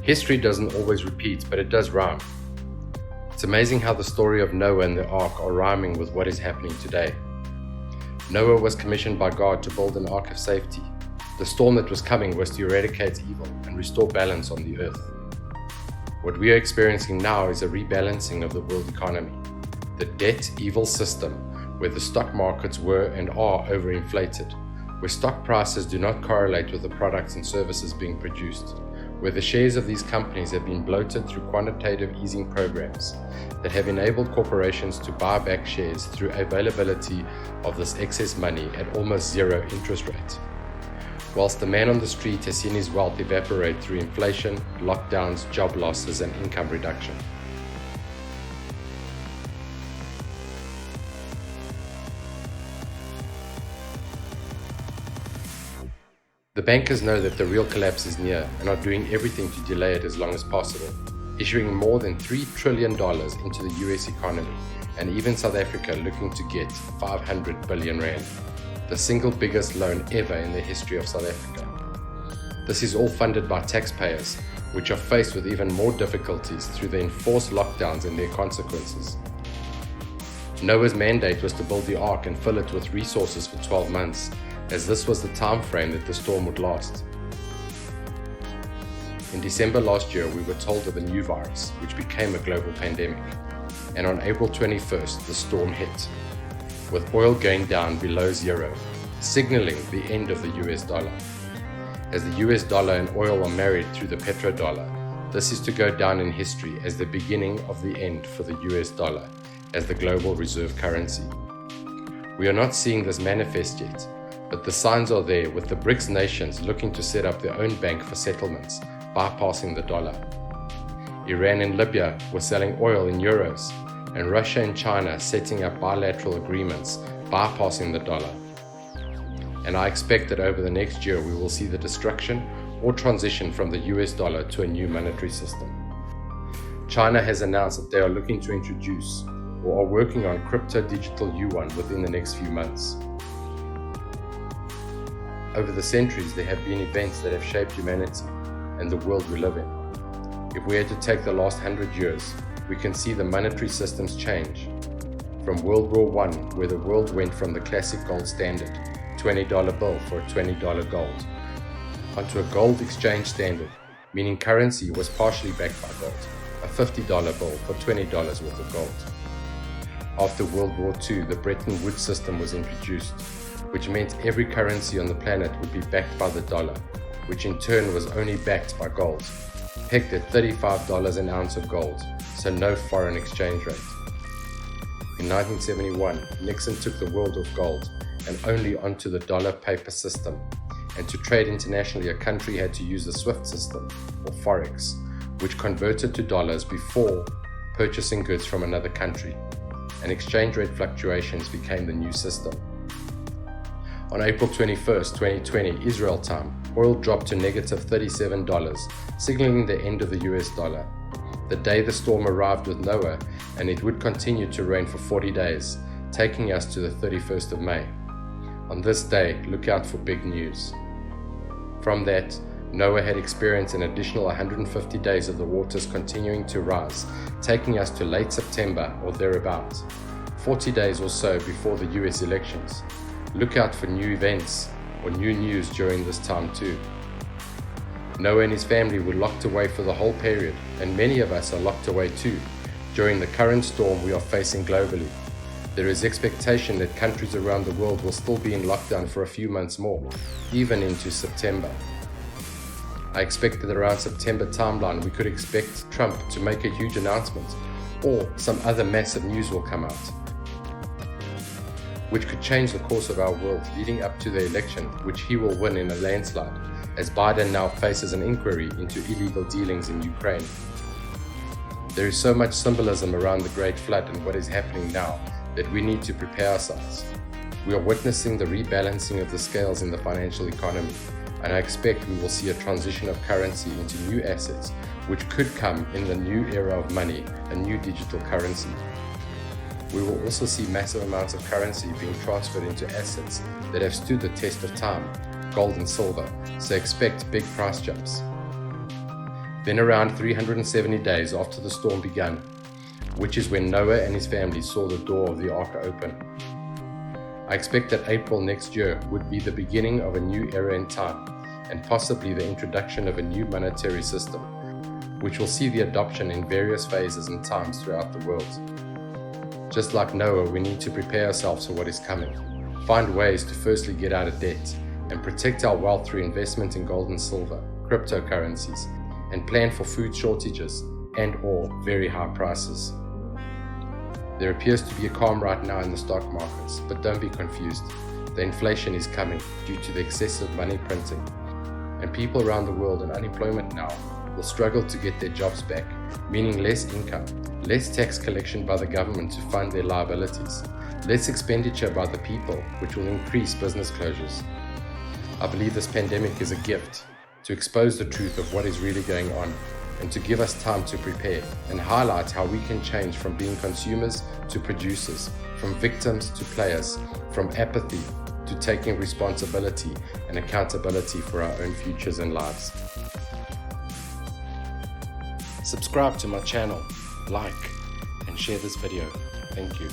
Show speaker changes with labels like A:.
A: History doesn't always repeat, but it does rhyme. It's amazing how the story of Noah and the ark are rhyming with what is happening today. Noah was commissioned by God to build an ark of safety. The storm that was coming was to eradicate evil and restore balance on the earth. What we are experiencing now is a rebalancing of the world economy. The debt-evil system, where the stock markets were and are overinflated, where stock prices do not correlate with the products and services being produced, where the shares of these companies have been bloated through quantitative easing programs that have enabled corporations to buy back shares through availability of this excess money at almost zero interest rate. Whilst the man on the street has seen his wealth evaporate through inflation, lockdowns, job losses, and income reduction. The bankers know that the real collapse is near and are doing everything to delay it as long as possible, issuing more than $3 trillion into the US economy, and even South Africa looking to get 500 billion rand, the single biggest loan ever in the history of South Africa. This is all funded by taxpayers, which are faced with even more difficulties through the enforced lockdowns and their consequences. Noah's mandate was to build the ark and fill it with resources for 12 months, as this was the time frame that the storm would last. In December last year, we were told of a new virus, which became a global pandemic, and on April 21st, the storm hit, with oil going down below zero, signaling the end of the US dollar. As the US dollar and oil are married through the petrodollar, this is to go down in history as the beginning of the end for the US dollar as the global reserve currency. We are not seeing this manifest yet, but the signs are there, with the BRICS nations looking to set up their own bank for settlements, bypassing the dollar. Iran and Libya were selling oil in euros, and Russia and China setting up bilateral agreements, bypassing the dollar. And I expect that over the next year we will see the destruction or transition from the US dollar to a new monetary system. China has announced that they are looking to introduce or are working on crypto digital yuan within the next few months. Over the centuries, there have been events that have shaped humanity and the world we live in. If we had to take the last 100 years, we can see the monetary systems change. From World War I, where the world went from the classic gold standard, $20 bill for a $20 gold, onto a gold exchange standard, meaning currency was partially backed by gold, a $50 bill for $20 worth of gold. After World War II, the Bretton Woods system was introduced, which meant every currency on the planet would be backed by the dollar, which in turn was only backed by gold, pegged at $35 an ounce of gold, so no foreign exchange rate. In 1971, Nixon took the world off gold and only onto the dollar paper system, and to trade internationally a country had to use the SWIFT system, or Forex, which converted to dollars before purchasing goods from another country, and exchange rate fluctuations became the new system. On April 21st, 2020, Israel time, oil dropped to negative $37, signaling the end of the US dollar. The day the storm arrived with Noah, and it would continue to rain for 40 days, taking us to the 31st of May. On this day, look out for big news. From that, Noah had experienced an additional 150 days of the waters continuing to rise, taking us to late September or thereabouts, 40 days or so before the US elections. Look out for new events or new news during this time too. Noah and his family were locked away for the whole period, and many of us are locked away too, during the current storm we are facing globally. There is expectation that countries around the world will still be in lockdown for a few months more, even into September. I expect that around September timeline we could expect Trump to make a huge announcement, or some other massive news will come out, which could change the course of our world leading up to the election, which he will win in a landslide, as Biden now faces an inquiry into illegal dealings in Ukraine. There is so much symbolism around the Great Flood and what is happening now that we need to prepare ourselves. We are witnessing the rebalancing of the scales in the financial economy, and I expect we will see a transition of currency into new assets, which could come in the new era of money, a new digital currency. We will also see massive amounts of currency being transferred into assets that have stood the test of time, gold and silver, so expect big price jumps. Then around 370 days after the storm began, which is when Noah and his family saw the door of the ark open. I expect that April next year would be the beginning of a new era in time, and possibly the introduction of a new monetary system, which will see the adoption in various phases and times throughout the world. Just like Noah, we need to prepare ourselves for what is coming, find ways to firstly get out of debt, and protect our wealth through investment in gold and silver, cryptocurrencies, and plan for food shortages and/or very high prices. There appears to be a calm right now in the stock markets, but don't be confused. The inflation is coming due to the excessive money printing, and people around the world in unemployment now will struggle to get their jobs back, meaning less income, less tax collection by the government to fund their liabilities, less expenditure by the people, which will increase business closures. I believe this pandemic is a gift to expose the truth of what is really going on, and to give us time to prepare and highlight how we can change from being consumers to producers, from victims to players, from apathy to taking responsibility and accountability for our own futures and lives. Subscribe to my channel, like, and share this video. Thank you.